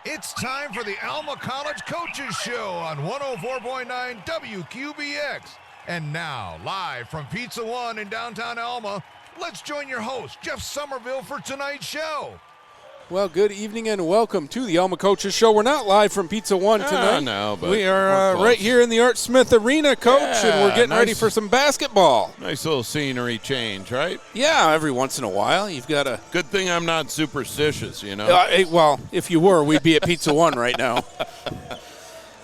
It's time for the Alma College Coaches Show on 104.9 WQBX. And now, live from Pizza One in downtown Alma, let's join your host, Jeff Sommerville, for tonight's show. Well, good evening and welcome to the Alma Coaches Show. We're not live from Pizza One tonight. No, but we are right here in the Art Smith Arena, Coach, and we're getting ready for some basketball. Nice little scenery change, right? Yeah, every once in a while. You've got to. Good thing I'm not superstitious, you know? Well, if you were, we'd be at Pizza One right now.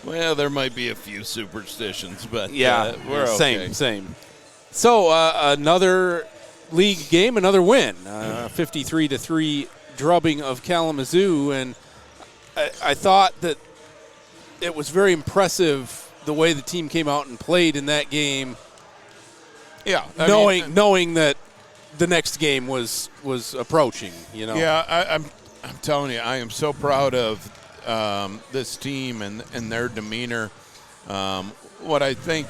Well, there might be a few superstitions, but yeah, we're okay. Same. So, another league game, another win, 53-3 drubbing of Kalamazoo, and I thought that it was very impressive the way the team came out and played in that game. Yeah, knowing that the next game was approaching, you know. Yeah, I'm telling you, I am so proud of this team and their demeanor. What I think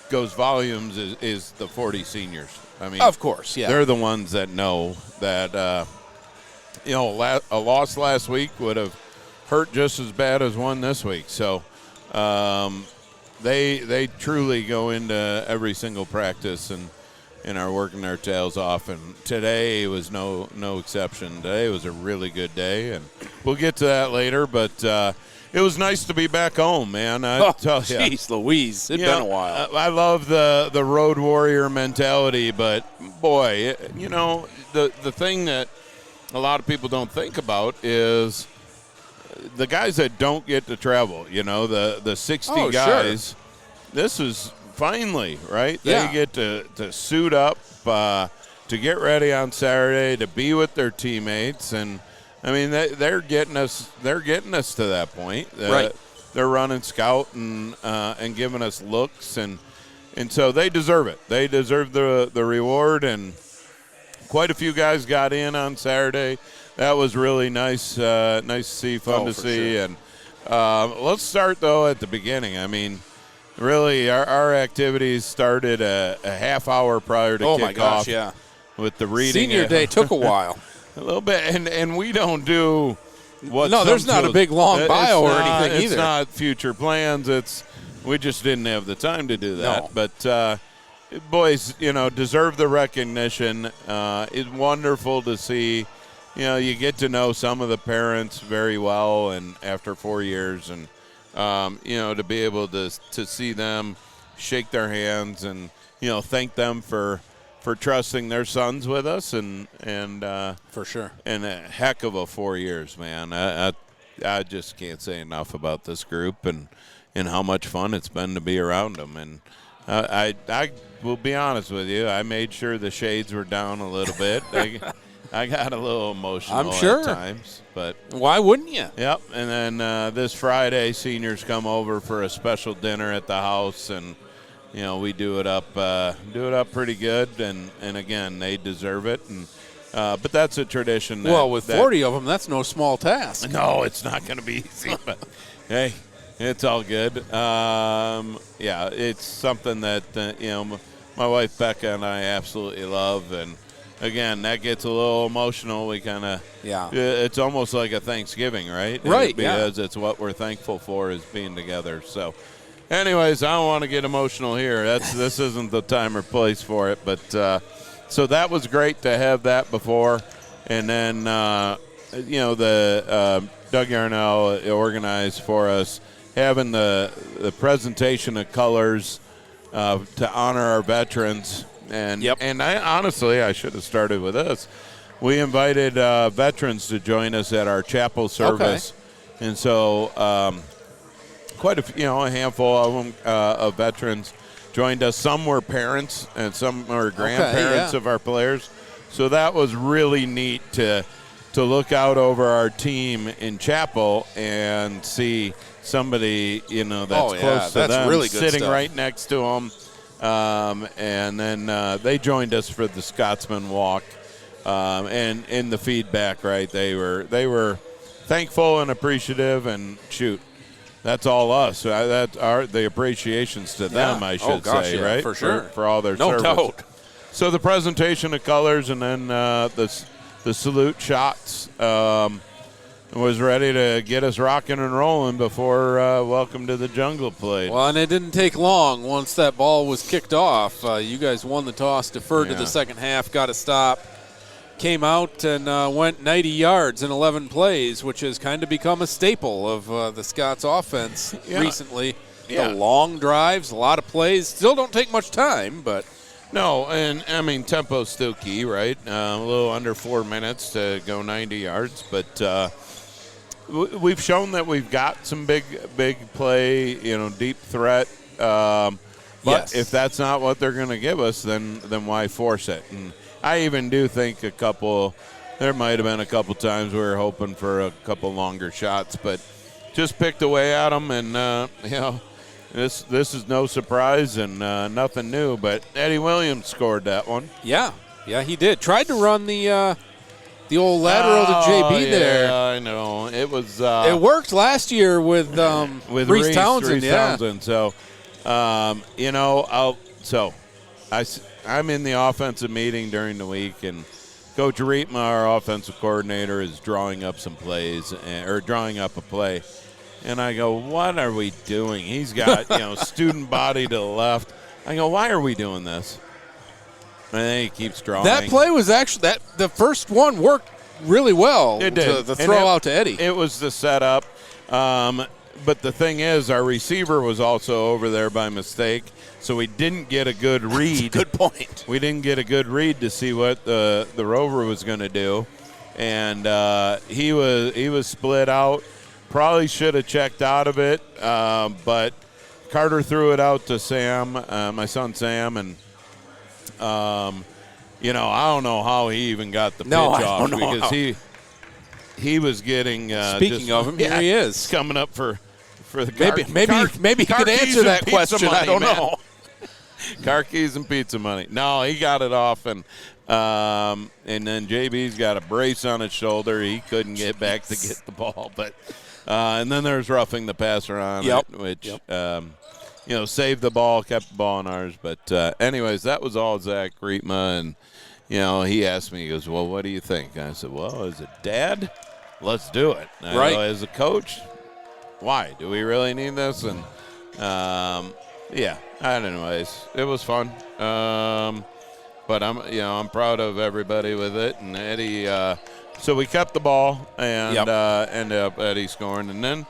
goes volumes is the 40 seniors. I mean, of course, yeah, they're the ones that know that. A loss last week would have hurt just as bad as one this week. So they truly go into every single practice and are working their tails off. And today was no exception. Today was a really good day, and we'll get to that later. But it was nice to be back home, man. Jeez Louise, it's been a while. I love the road warrior mentality, but boy, the thing that a lot of people don't think about is the guys that don't get to travel, the 60 guys. Sure. This is finally, right? Yeah. They get to suit up, to get ready on Saturday, to be with their teammates. And, I mean, they're getting us to that point. Right. They're running scout and giving us looks. And so they deserve it. They deserve the reward, and quite a few guys got in on Saturday. That was really nice. Nice to see, fun to see. Sure. And let's start, though, at the beginning. I mean, really, our activities started a half hour prior to kickoff. Oh, my gosh, yeah. With the reading. Senior day took a while. A little bit. And we don't do what No, there's not a big, long bio or anything either. It's not future plans. We just didn't have the time to do that. No. But boys, deserve the recognition. It's wonderful to see. You get to know some of the parents very well, and after 4 years, and to be able to see them, shake their hands, and thank them for trusting their sons with us, and for sure, and a heck of a 4 years, man. I just can't say enough about this group and how much fun it's been to be around them. And I will be honest with you, I made sure the shades were down a little bit. I got a little emotional I'm sure. at times. But why wouldn't you? Yep. And then this Friday, seniors come over for a special dinner at the house, and we do it up pretty good. And again, they deserve it. And but that's a tradition. With 40 of them, that's no small task. No, it's not going to be easy. But hey, it's all good. It's something that my wife Becca and I absolutely love. And again, that gets a little emotional. We kind of it's almost like a Thanksgiving, right? Right. Because it's what we're thankful for is being together. So, anyways, I don't want to get emotional here. This isn't the time or place for it. But so that was great to have that before, and then the Doug Yarnell organized for us having the presentation of colors to honor our veterans. And I should have started with this. We invited veterans to join us at our chapel service. Okay. And so quite a handful of them of veterans joined us. Some were parents and some were grandparents of our players. So that was really neat to look out over our team in chapel and see somebody that's close to them, really good sitting stuff. right next to them. And then they joined us for the Scotsman Walk, and in the feedback, right? They were thankful and appreciative, and shoot, that's all us. That are the appreciations to them, I should say, right? For sure, for all their service. No doubt. So the presentation of colors, and then the salute shots. was ready to get us rocking and rolling before Welcome to the Jungle played. Well, and it didn't take long. Once that ball was kicked off, you guys won the toss, deferred to the second half, got a stop, came out and went 90 yards in 11 plays, which has kind of become a staple of the Scots offense recently. The long drives, a lot of plays. Still don't take much time, but... No, and, I mean, tempo's still key, right? A little under 4 minutes to go 90 yards, but we've shown that we've got some big play, deep threat. But if that's not what they're going to give us, then why force it? And I even do think there might have been a couple times we were hoping for a couple longer shots, but just picked away at them, and, This is no surprise and nothing new, but Eddie Williams scored that one. Yeah, he did. Tried to run the old lateral to JB there. Yeah, I know. It was. It worked last year with Reese Townsend. Townsend. So, I'm in the offensive meeting during the week, and Coach Rietma, our offensive coordinator, is drawing up some plays or drawing up a play. And I go, what are we doing? He's got, student body to the left. I go, why are we doing this? And then he keeps drawing. That play was actually the first one worked really well. It did. The throw out to Eddie. It was the setup. But the thing is, our receiver was also over there by mistake, so we didn't get a good read. Good point. We didn't get a good read to see what the rover was going to do, and he was split out. Probably should have checked out of it, but Carter threw it out to Sam, my son Sam, and I don't know how he even got the pitch off because he was getting. Speaking of him, here he is coming up for the maybe he could answer that question. Money, I don't know. Car keys and pizza money. No, he got it off, and then JB's got a brace on his shoulder. He couldn't get back to get the ball, but. And then there's roughing the passer on it, which, saved the ball, kept the ball in ours. But anyways, that was all Zach Rietma. And, he asked me, he goes, well, what do you think? And I said, well, as a dad, let's do it. Right. As a coach, why? Do we really need this? And, anyways, it was fun. But I'm proud of everybody with it. And Eddie so we kept the ball and ended up Eddie scoring. And then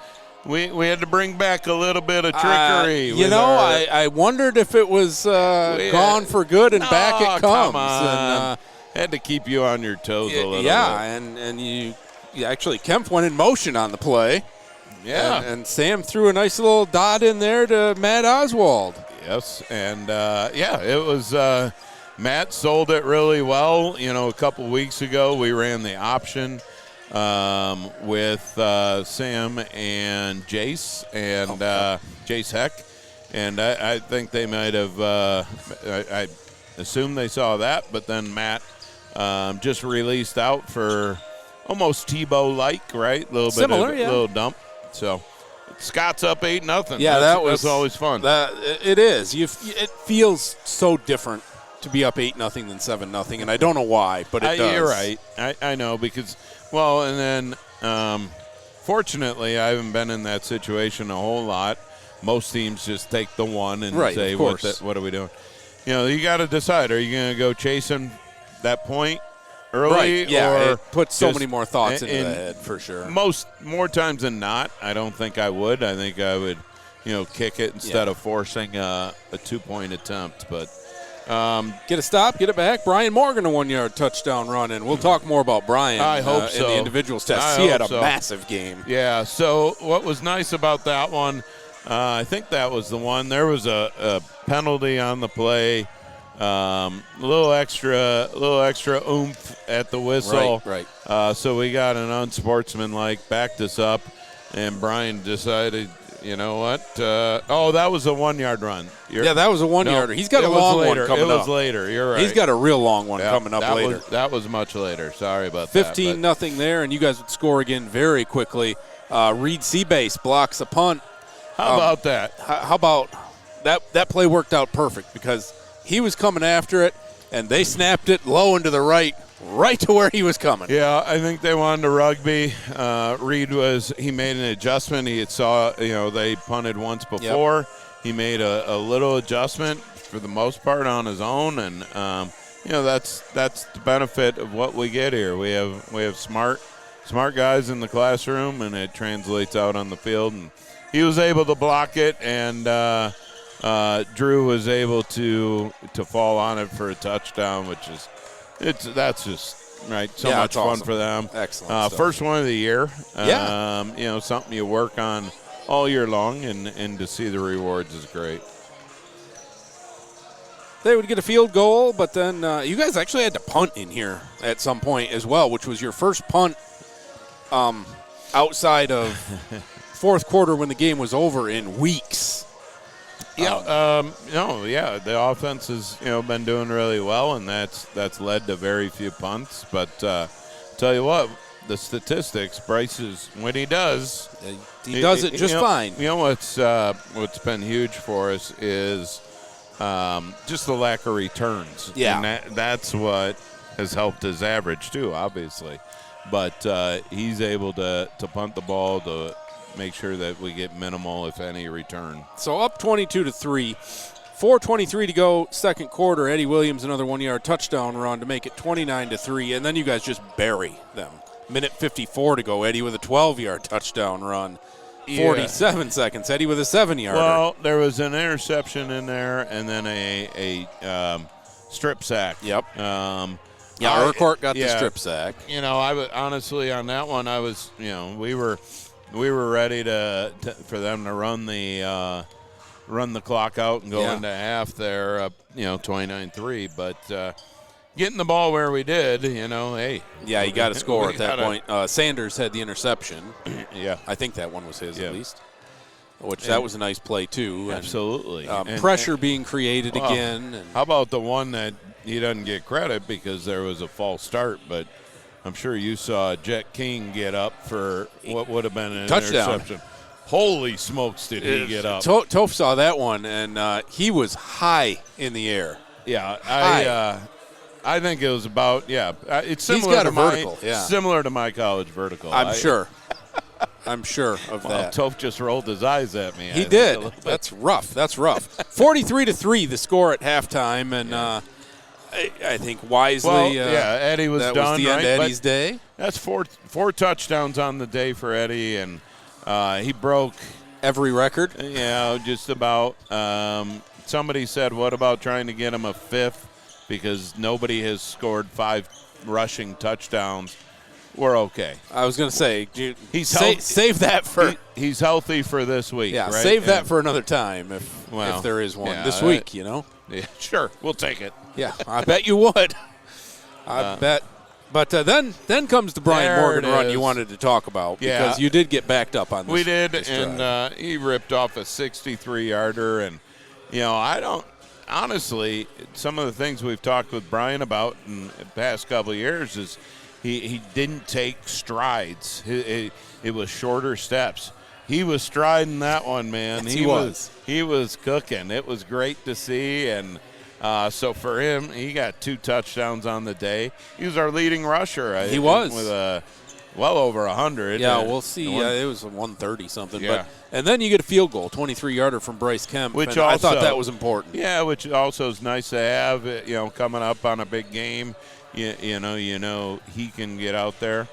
we had to bring back a little bit of trickery. I wondered if it was gone for good, and back it comes. Come on. And, had to keep you on your toes a little bit. Yeah, and you actually, Kemp went in motion on the play. Yeah. And Sam threw a nice little dot in there to Matt Oswald. Yes, and, it was Matt sold it really well. A couple weeks ago we ran the option with Sam and Jace and Jace Heck. And I think they might have I assume they saw that, but then Matt just released out for almost Tebow-like, right? A little similar, bit of little dump. So Scott's up 8-0. Yeah, that's always fun. It is. It feels so different to be up 8-0 than 7-0, and I don't know why, but it does. You're right. I know because, and then fortunately I haven't been in that situation a whole lot. Most teams just take the one and say, what are we doing? You got to decide. Are you going to go chasing that point early? Right, yeah, or it puts so many more thoughts into the head for sure. More times than not, I don't think I would. I think I would, kick it instead of forcing a 2-point attempt, but get a stop, get it back. Brian Morgan, a 1-yard touchdown run, and we'll talk more about Brian I hope in the individuals test. He had a massive game. Yeah, so what was nice about that one, I think that was the one. There was a penalty on the play, a little extra oomph at the whistle. Right. So we got an unsportsmanlike, backed us up, and Brian decided, you know what? That was a 1-yard run. That was a 1-yarder. He's got a long one coming up. It was later. You're right. He's got a real long one coming up later. That was much later. Sorry about 15-0 there, and you guys would score again very quickly. Reed Seabase blocks a punt. How about that? How about that play worked out perfect because he was coming after it, and they snapped it low and to the right right to where he was coming. Yeah, I think they wanted to rugby. Reed he made an adjustment. He saw, they punted once before. Yep. He made a little adjustment for the most part on his own, and that's the benefit of what we get here. We have smart guys in the classroom, and it translates out on the field. And he was able to block it, and Drew was able to fall on it for a touchdown, which is that's just right. So much fun awesome. For them. Excellent. First one of the year. Something you work on all year long, and to see the rewards is great. They would get a field goal, but then you guys actually had to punt in here at some point as well, which was your first punt outside of fourth quarter when the game was over in weeks. The offense has been doing really well, and that's led to very few punts. But tell you what, the statistics, Bryce when he does, he does it just fine. What's been huge for us is just the lack of returns. Yeah, and that's what has helped his average too, obviously. But he's able to punt the ball to make sure that we get minimal, if any, return. So up 22-3, 4:23 to go, second quarter. Eddie Williams another 1-yard touchdown run to make it 29-3, and then you guys just bury them. Minute 54 to go. Eddie with a 12-yard touchdown run. 47 seconds. Eddie with a 7-yarder. Well, there was an interception in there, and then a strip sack. Yep. Urquhart got the strip sack. I was honestly on that one. I was, we were ready for them to run the clock out and go into half there, up 29-3. But getting the ball where we did, hey. Yeah, you got to score at that point. Sanders had the interception. Yeah. I think that one was his at least. That was a nice play, too. Absolutely. And pressure being created again. And how about the one that he doesn't get credit because there was a false start, but I'm sure you saw Jet King get up for what would have been an touchdown. Interception. Holy smokes, did he get up. Toph saw that one, and he was high in the air. Yeah, I think it was about, it's similar He's got a vertical, similar to my college vertical. I'm sure. I'm sure of that. Toph just rolled his eyes at me. He did. That's rough. 43-3 the score at halftime, and I think wisely. Eddie was that done. Was the end of Eddie's day. That's four touchdowns on the day for Eddie, and he broke every record. Just about. Somebody said, "What about trying to get him a fifth?" Because nobody has scored 5 rushing touchdowns. We're okay. I was going to say, save that for. He's healthy for this week. Yeah, right? Save that for another time if there is one this week. Yeah, sure, we'll take it. Yeah, I bet you would. I bet. But then comes the Brian Morgan run you wanted to talk about because you did get backed up on this. We did, and he ripped off a 63-yarder. And, I don't – honestly, some of the things we've talked with Brian about in the past couple of years is he didn't take strides. It was shorter steps. He was striding that one, man. Yes, he was cooking. It was great to see, and – so for him, he got 2 touchdowns on the day. He was our leading rusher. He was. With well over 100. Yeah, we'll see. It was 130 something. Yeah. And then you get a field goal, 23-yarder from Bryce Kemp. Which I thought that was important. Yeah, which also is nice to have. Coming up on a big game, he can get out there.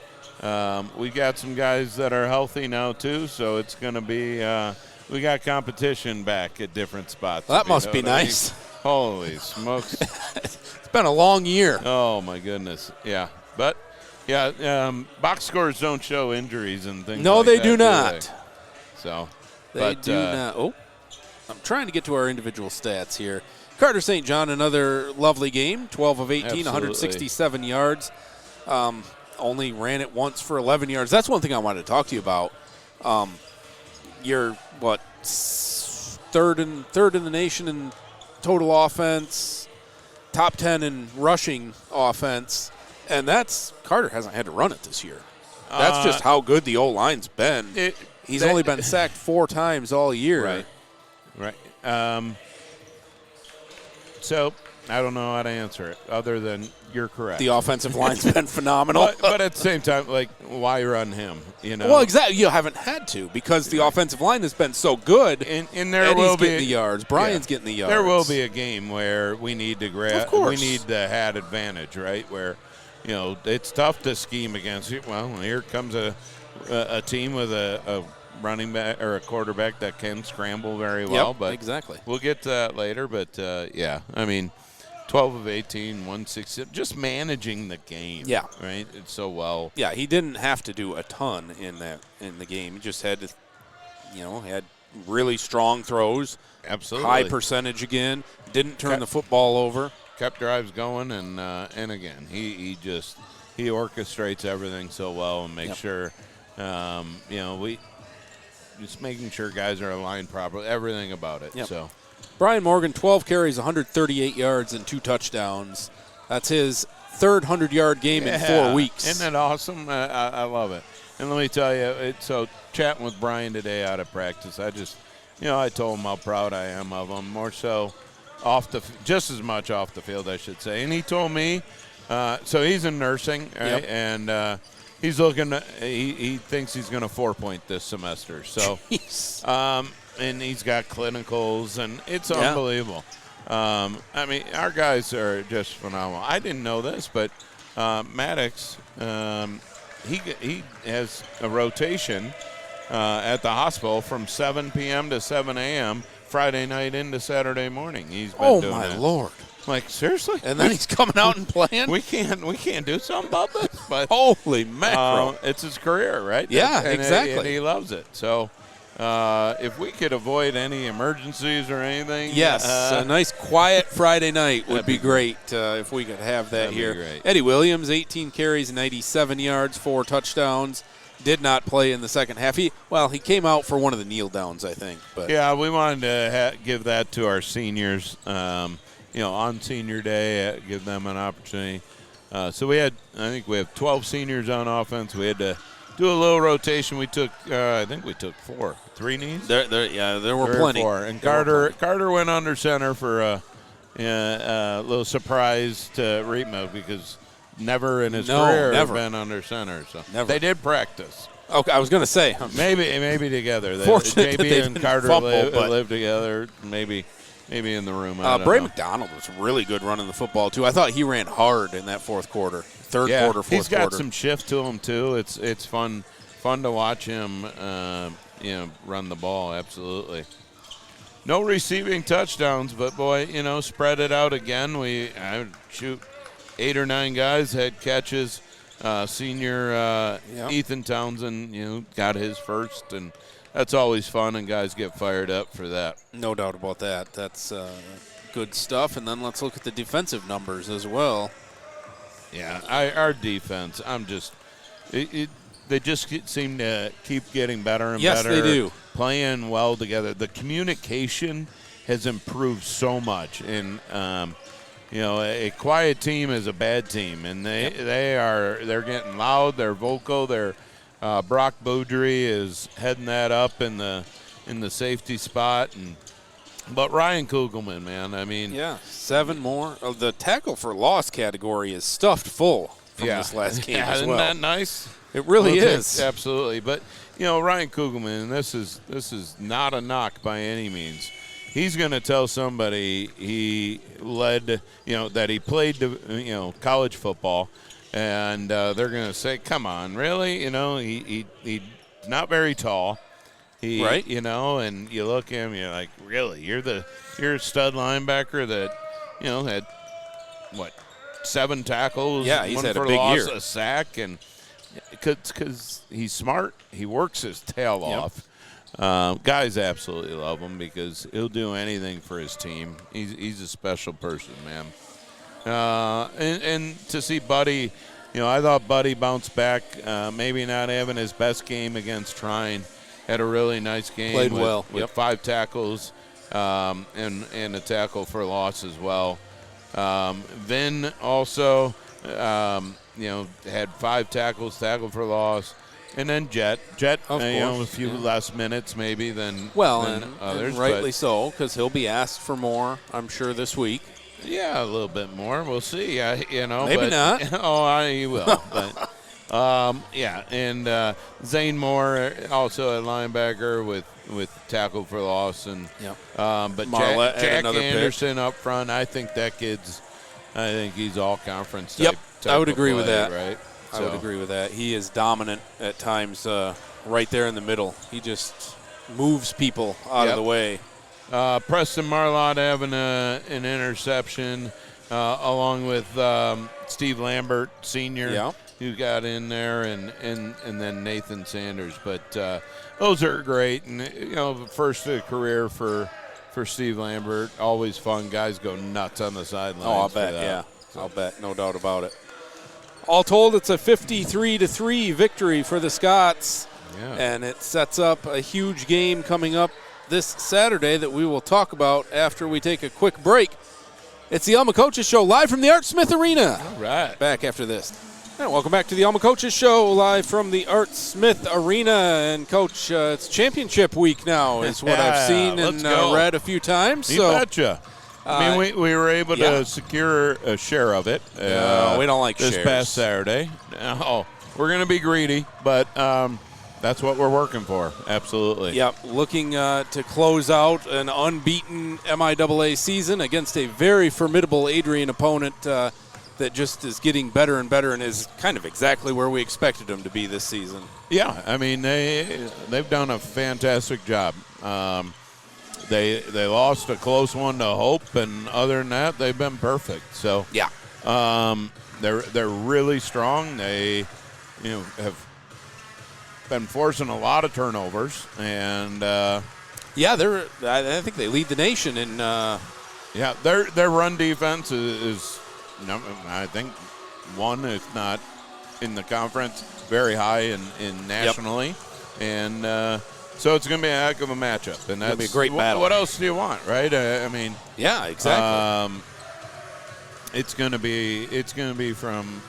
We got some guys that are healthy now too, so it's going to be. We got competition back at different spots. That must be nice. Holy smokes. It's been a long year. Oh, my goodness. Yeah. But, box scores don't show injuries and things no, like they that. do not. They do not. Oh, I'm trying to get to our individual stats here. Carter St. John, another lovely game, 12 of 18, Absolutely. 167 yards. Only ran it once for 11 yards. That's one thing I wanted to talk to you about. You're, third in the nation in total offense, top 10 in rushing offense, and Carter hasn't had to run it this year. That's just how good the O-line's been. He's only been sacked 4 times all year. Right. So I don't know how to answer it other than you're correct. The offensive line's been phenomenal. But at the same time, like, why run him? Well, exactly. You haven't had to because the offensive line has been so good. And there will be getting the yards. Brian's getting the yards. There will be a game where we need to Of course. we need the hat advantage, right? Where, it's tough to scheme against you. Well, here comes a team with a running back or a quarterback that can scramble very well. Yep, but exactly. We'll get to that later. But 12 of 18, 160, just managing the game. Yeah. Right? It's so well. Yeah, he didn't have to do a ton in the game. He just had to, had really strong throws. Absolutely. High percentage again. Didn't turn the football over. Kept drives going, and again, he orchestrates everything so well and makes sure, we just making sure guys are aligned properly, everything about it. Yep. So, Brian Morgan, 12 carries, 138 yards, and 2 touchdowns. That's his third 100-yard game in 4 weeks. Isn't that awesome? I love it. And let me tell you, so chatting with Brian today out of practice, I just, I told him how proud I am of him, more so just as much off the field, I should say. And he told me, so he's in nursing, right? Yep. And he's looking. He thinks he's going to 4-point this semester. So, and he's got clinicals, and it's unbelievable. Our guys are just phenomenal. I didn't know this, but Maddox, he has a rotation at the hospital from 7 p.m. to 7 a.m. Friday night into Saturday morning. He's been doing my that. Lord! I'm like, seriously? And then he's coming out and playing. We can't do something about this. But holy mackerel! It's his career, right? Yeah, and exactly. And he loves it. So, if we could avoid any emergencies or anything, yes, a nice quiet Friday night would be great if we could have that here. Great. Eddie Williams, 18 carries, 97 yards, 4 touchdowns. Did not play in the second half. He came out for one of the kneel downs, I think. But yeah, we wanted to give that to our seniors. On senior day, give them an opportunity. So I think we have 12 seniors on offense. We had to do a little rotation. We took, I think we took 3 knees. There were plenty. 4. And Carter went under center for a little surprise to Reetma because never in his career has been under center. So they did practice. Okay, I was going to say maybe together. Fortunate JB and Carter fumble, live together. Maybe in the room. Bray McDonald was really good running the football too. I thought he ran hard in that fourth quarter, third quarter, fourth quarter. He's got some shift to him too. It's fun to watch him. Run the ball. Absolutely. No receiving touchdowns, but boy, spread it out again. I shoot 8 or 9 guys had catches. Senior Ethan Townsend, got his first, and that's always fun, and guys get fired up for that. No doubt about that. That's good stuff. And then let's look at the defensive numbers as well. Yeah, our defense, they just seem to keep getting better and better. Yes, they do. Playing well together. The communication has improved so much, and a quiet team is a bad team, and they're getting loud. They're vocal. Brock Boudry is heading that up in the safety spot, but Ryan Kugelman, man, 7 more. The tackle for loss category is stuffed full from this last game as well. Isn't that nice? It really is. Absolutely, but Ryan Kugelman, and this is not a knock by any means. He's going to tell somebody he led, that he played, college football, and they're going to say, "Come on, really?" He's not very tall. Right. And you look at him, you're like, "Really? You're a stud linebacker that, had 7 tackles? Yeah, he's one had for a big loss, year. a sack, and because he's smart, he works his tail off." Guys absolutely love him because he'll do anything for his team. He's a special person, man. And to see Buddy, I thought Buddy bounced back. Maybe not having his best game against Trine. Had a really nice game. Played well. With 5 tackles and a tackle for loss as well. Vin also, had 5 tackles, tackle for loss. And then Jet, a few less minutes maybe than others. And rightly so, because he'll be asked for more, I'm sure, this week. Yeah, a little bit more. We'll see. Maybe not. He will. But and Zane Moore also a linebacker with tackle for loss, and but Marlette Jack Anderson up front. I think he's all conference. Yep, I would agree with play, that. Right, I would agree with that. He is dominant at times, right there in the middle. He just moves people out of the way. Preston Marlott having an interception, along with Steve Lambert Sr., who got in there, and then Nathan Sanders. But those are great, and first of career for Steve Lambert, always fun. Guys go nuts on the sidelines. Oh, I'll bet. Yeah, I'll bet, no doubt about it. All told, it's a 53-3 victory for the Scots, and it sets up a huge game coming up this Saturday that we will talk about after we take a quick break. It's the Alma Coaches Show live from the Art Smith Arena. All right. Back after this. And welcome back to the Alma Coaches Show live from the Art Smith Arena. And, Coach, it's championship week now is what I've seen and read a few times. You betcha. I mean, we were able to secure a share of it. We don't like this shares. Past Saturday. We're going to be greedy, but that's what we're working for. Absolutely. Yep. Looking to close out an unbeaten MIAA season against a very formidable Adrian opponent that just is getting better and better and is kind of exactly where we expected them to be this season. Yeah. I mean, they've done a fantastic job. They lost a close one to Hope, and other than that, they've been perfect. So they're really strong. They have been forcing a lot of turnovers, and I think they lead the nation in. Their run defense is I think one, if not in the conference, very high in nationally, and so it's going to be a heck of a matchup, and that's going to be a great battle. What else do you want, right? I mean, yeah, exactly. It's going to be from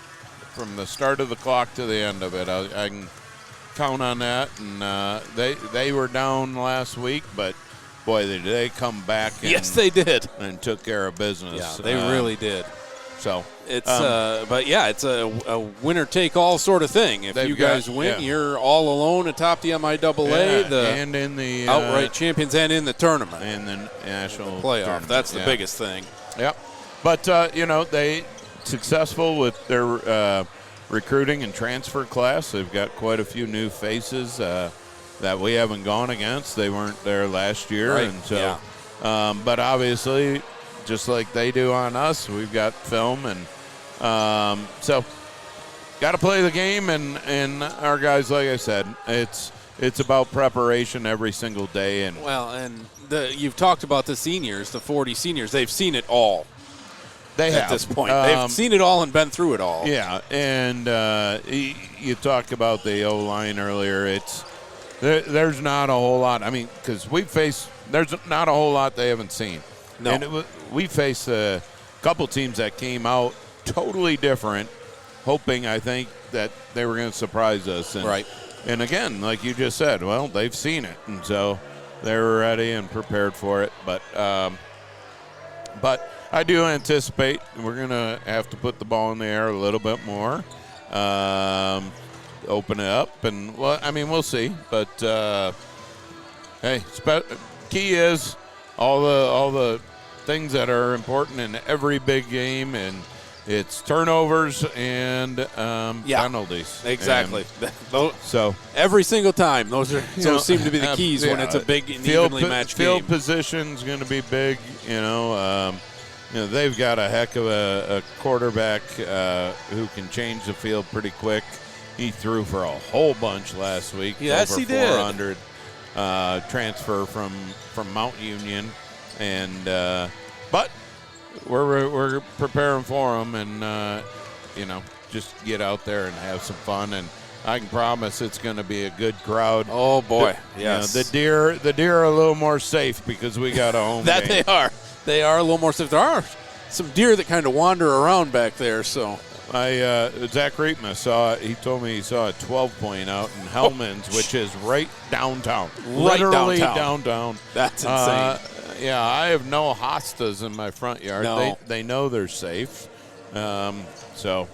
the start of the clock to the end of it. I can count on that, and they were down last week, but boy, did they come back! Yes, they did, and took care of business. Yeah, they really did. So it's it's a winner take all sort of thing. If you guys win, you're all alone atop the MIAA, and in the outright champions, and in the tournament, and the national playoff. Tournament. That's the biggest thing. Yep. But they successful with their recruiting and transfer class. They've got quite a few new faces that we haven't gone against. They weren't there last year, right. And so. But obviously, just like they do on us, we've got film, and so got to play the game. And our guys, like I said, it's about preparation every single day. And you've talked about the seniors, the 40 seniors. They've seen it all. They have. At this point, they've seen it all and been through it all. Yeah, and you talked about the O-line earlier. There's not a whole lot. I mean, because there's not a whole lot they haven't seen. No. And we faced a couple teams that came out totally different, hoping, I think, that they were going to surprise us. And, right. And again, like you just said, well, they've seen it, and so they were ready and prepared for it. But I do anticipate we're going to have to put the ball in the air a little bit more, open it up, and we'll see. But hey, key is all the things that are important in every big game, and it's turnovers and penalties. Exactly. So every single time, those seem to be the keys when it's a big and evenly matched game. Field position's going to be big. They've got a heck of a quarterback who can change the field pretty quick. He threw for a whole bunch last week. Yes, over he did. 400 transfer from Mount Union, and but we're preparing for them, and just get out there and have some fun. And I can promise it's going to be a good crowd. Oh boy, yes. The deer are a little more safe because we got a home game. They are. They are a little more safe. There are some deer that kind of wander around back there. So Zach Reitma he told me he saw a 12-point out in Hellman's, which is right downtown. Right Literally downtown. downtown. That's insane. I have no hostas in my front yard. No. They know they're safe. So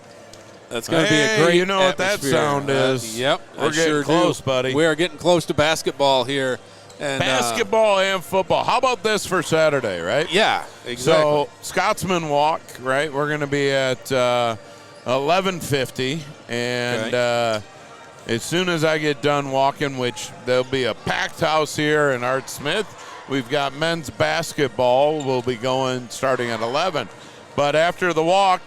that's going to be a great you know atmosphere. what that sound is. Yep. We're getting close, buddy. We are getting close to basketball here. And, basketball and football. How about this for Saturday, right? Yeah, exactly. So Scotsman Walk, right? We're going to be at 11:50, and as soon as I get done walking, which there'll be a packed house here in Art Smith, we've got men's basketball. We'll be going starting at 11. But after the walk,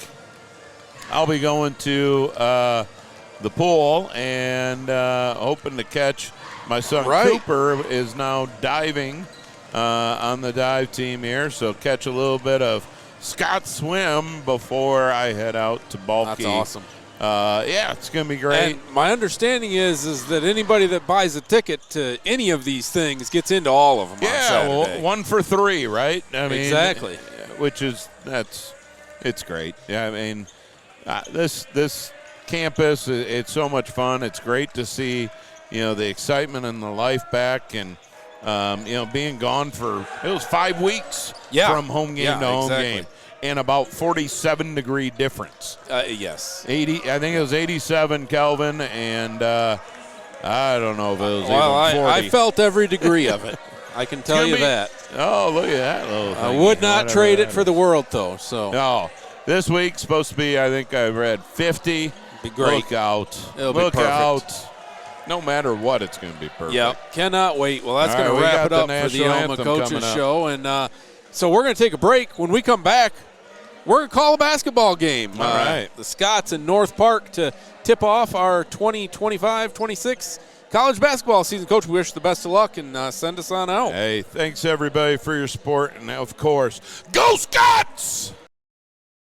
I'll be going to the pool and hoping to catch my son Cooper is now diving on the dive team here, so catch a little bit of Scott swim before I head out to Bulky. That's awesome. It's going to be great. And my understanding is that anybody that buys a ticket to any of these things gets into all of them on Saturday. Well, 1 for 3, right? I mean, exactly. Which is it's great. Yeah, I mean, this campus, it's so much fun. It's great to see, the excitement and the life back, and being gone for it was 5 weeks from home game to home game, and about 47-degree difference. Yes, 80. I think it was 87 Kelvin, and I don't know if it was even 40. I felt every degree of it. I can tell you that. Oh, look at that little thing. I would not trade it for the world, though. So no, this week's supposed to be. I think I read 50. Be great. Look out! It'll Look be perfect. Out! No matter what, it's going to be perfect. Yep, cannot wait. Well, that's going All to right, wrap it up for the Alma Coaches Show. And so we're going to take a break. When we come back, we're going to call a basketball game. All right. The Scots in North Park to tip off our 2025-26 college basketball season. Coach, we wish you the best of luck, and send us on out. Hey, thanks, everybody, for your support. And, of course, go Scots!